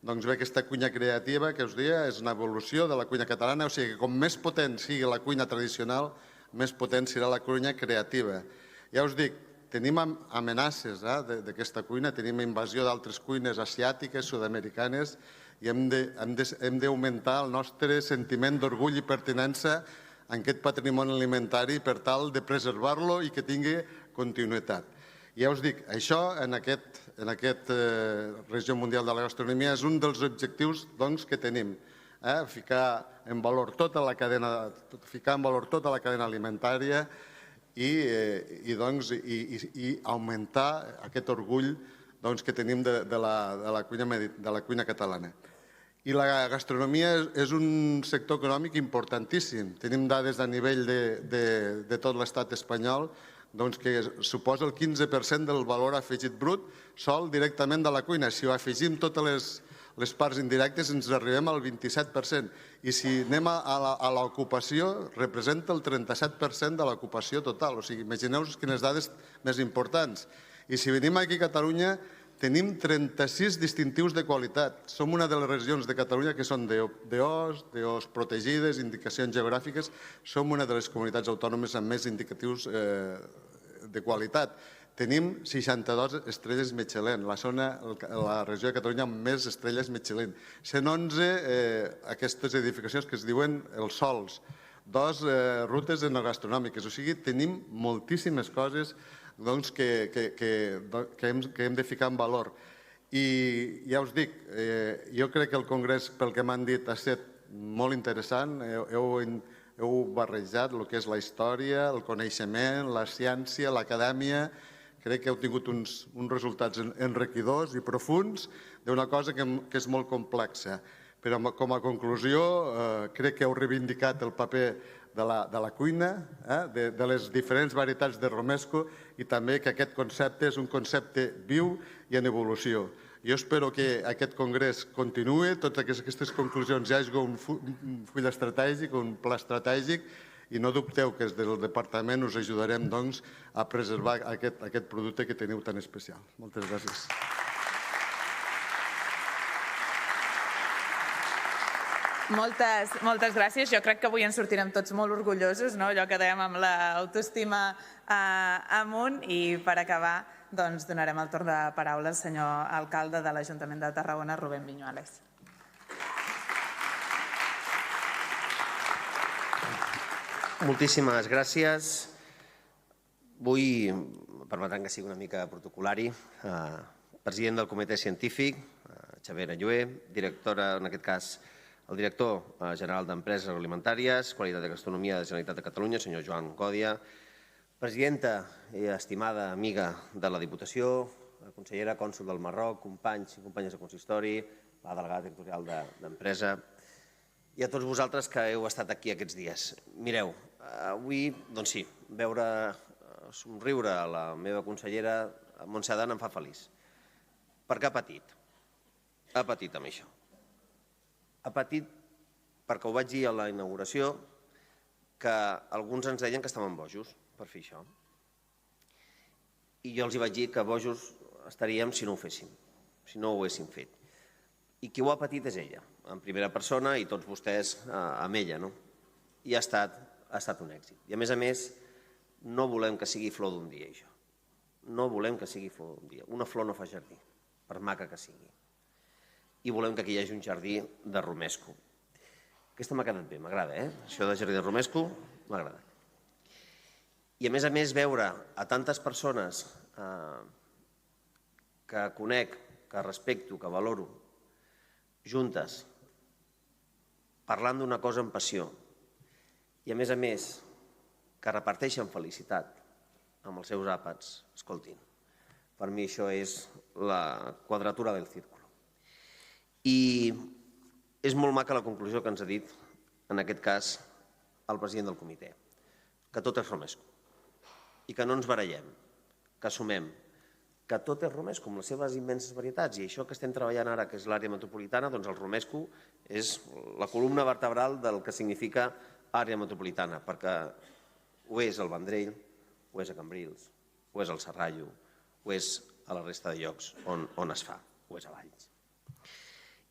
Doncs bé, aquesta cuina creativa que us deia és una evolució de la cuina catalana, o sigui que com més potent sigui la cuina tradicional, més potent serà la cuina creativa. Ja us dic, tenim amenaces d'aquesta cuina, tenim invasió d'altres cuines asiàtiques, sud-americanes, i hem d'augmentar el nostre sentiment d'orgull i pertinença en aquest patrimoni alimentari per tal de preservar-lo i que tingui continuïtat. I ja us dic, això en aquest Regió Mundial de la Gastronomia és un dels objectius que tenim, ficar en valor tota la cadena alimentària i augmentar aquest orgull que tenim de la cuina catalana. I la gastronomia és un sector econòmic importantíssim. Tenim dades a nivell de tot l'estat espanyol que suposa el 15% del valor afegit brut sol directament de la cuina. Si ho afegim totes les parts indirectes ens arribem al 27%. I si anem a l'ocupació, representa el 37% de l'ocupació total. O sigui, imagineu-vos quines dades més importants. I si venim aquí a Catalunya, tenim 36 distintius de qualitat. Som una de les regions de Catalunya que són d'OS protegides, indicacions geogràfiques. Som una de les comunitats autònomes amb més indicatius de qualitat. Tenim 62 estrelles Michelin, la regió de Catalunya amb més estrelles Michelin. 111 aquestes edificacions que es diuen els sols, 2 rutes enogastronòmiques. O sigui, tenim moltíssimes coses que hem de ficar en valor. I ja us dic, jo crec que el Congrés, pel que m'han dit, ha estat molt interessant. Heu barrejat el que és la història, el coneixement, la ciència, l'acadèmia. Crec que heu tingut uns resultats enriquidors i profuns d'una cosa que és molt complexa. Però com a conclusió, crec que heu reivindicat el paper de la cuina, de les diferents varietats de romesco i també que aquest concepte és un concepte viu i en evolució. Jo espero que aquest congrés continuï, totes aquestes conclusions hi hagi un full estratègic, un pla estratègic, i no dubteu que des del departament us ajudarem a preservar aquest producte que teniu tan especial. Moltes gràcies. Moltes gràcies. Jo crec que avui ens sortirem tots molt orgullosos, allò que dèiem amb l'autoestima amunt. I per acabar, donarem el torn de paraula al senyor alcalde de l'Ajuntament de Tarragona, Rubén Viñuales. Moltíssimes gràcies. Vull, permetran que sigui una mica protocolari, president del comitè científic, Xavier Allué, directora, en aquest cas, el director general d'Empreses Agroalimentàries, Qualitat de Gastronomia de la Generalitat de Catalunya, senyor Joan Gòdia, presidenta i estimada amiga de la Diputació, consellera cònsol del Marroc, companys i companyes de consistori, la delegada territorial d'Empresa, i a tots vosaltres que heu estat aquí aquests dies. Mireu, avui, doncs sí, veure somriure a la meva consellera Montse Adán em fa feliç. Perquè ha patit. Ha patit amb això. Ha patit perquè ho vaig dir a la inauguració que alguns ens deien que estaven bojos per fer això. I jo els vaig dir que bojos estaríem si no ho féssim, si no ho haguéssim fet. I qui ho ha patit és ella, en primera persona, i tots vostès amb ella. I ha estat un èxit. I a més, no volem que sigui flor d'un dia, això. No volem que sigui flor d'un dia. Una flor no fa jardí, per maca que sigui. I volem que aquí hi hagi un jardí de romesco. Aquesta m'ha quedat bé, m'agrada, Això de jardí de romesco m'agrada. I a més, veure a tantes persones que conec, que respecto, que valoro, juntes, parlant d'una cosa amb passió, i a més, que reparteixen felicitat amb els seus àpats, escoltin, per mi això és la quadratura del círculo. I és molt maca la conclusió que ens ha dit, en aquest cas, el president del comitè, que tot és romesco, i que no ens barallem, que assumem, que tot és romesco, amb les seves immenses varietats, i això que estem treballant ara, que és l'àrea metropolitana, doncs el romesco és la columna vertebral del que significa àrea metropolitana, perquè ho és al Vendrell, ho és a Cambrils, ho és al Serrallo, ho és a la resta de llocs on es fa, ho és a Valls.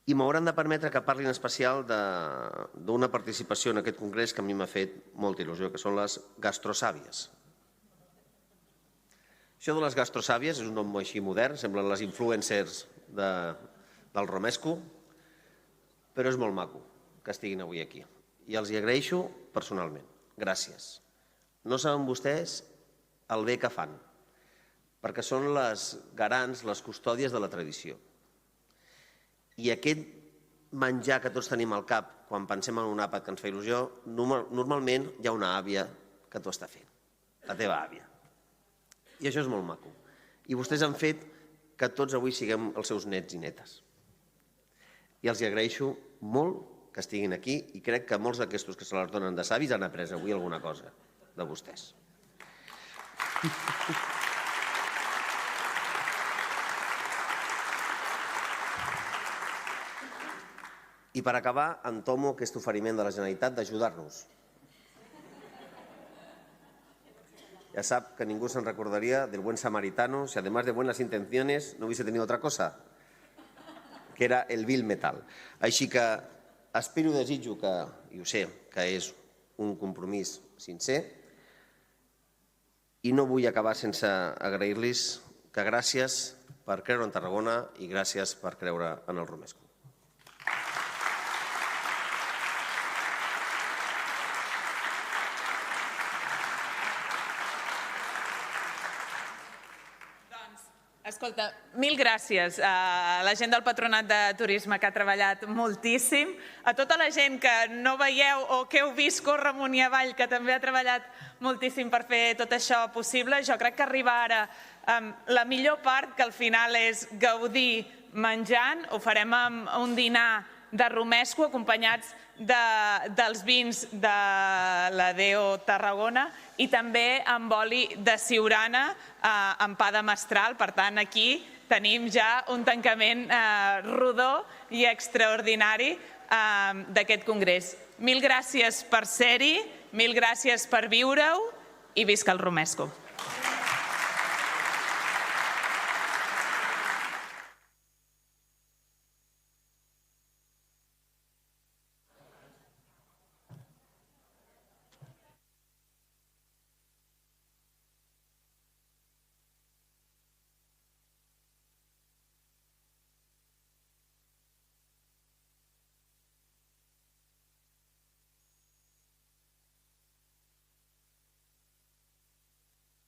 I m'hauran de permetre que parli en especial d'una participació en aquest congrés que a mi m'ha fet molta il·lusió, que són les gastrosàvies. Això de les gastrosàvies és un nom així modern, semblen les influencers del romesco, però és molt maco que estiguin avui aquí. I els hi agraeixo personalment. Gràcies. No saben vostès el bé que fan, perquè són les garants, les custòdies de la tradició. I aquest menjar que tots tenim al cap quan pensem en un àpat que ens fa il·lusió, normalment hi ha una àvia que t'ho està fent, la teva àvia. I això és molt maco. I vostès han fet que tots avui siguem els seus nets i netes. I els agraeixo molt que estiguin aquí i crec que molts d'aquestos que se les donen de savis han après avui alguna cosa de vostès. I per acabar, entomo aquest oferiment de la Generalitat d'ajudar-nos. Ya sabe que ningún se recordaría del buen samaritano si además de buenas intenciones no hubiese tenido otra cosa, que era el vil metal. Així que espero i desitjo que, i ho sé, que és un compromís sincer, I no vull acabar sense agrair-los que gràcies per creure en Tarragona i gràcies per creure en el Romesco. Escolta, mil gràcies a la gent del Patronat de Turisme que ha treballat moltíssim, a tota la gent que no veieu o que heu vist córrer amunt i avall, que també ha treballat moltíssim per fer tot això possible. Jo crec que arriba ara la millor part, que al final és gaudir menjant. Ho farem amb un dinar de romesco acompanyats dels vins de la Deo Tarragona i també amb oli de Siurana amb pa de mestral. Per tant, aquí tenim ja un tancament rodó i extraordinari d'aquest congrés. Mil gràcies per ser-hi, mil gràcies per viure-ho i visca el Romesco.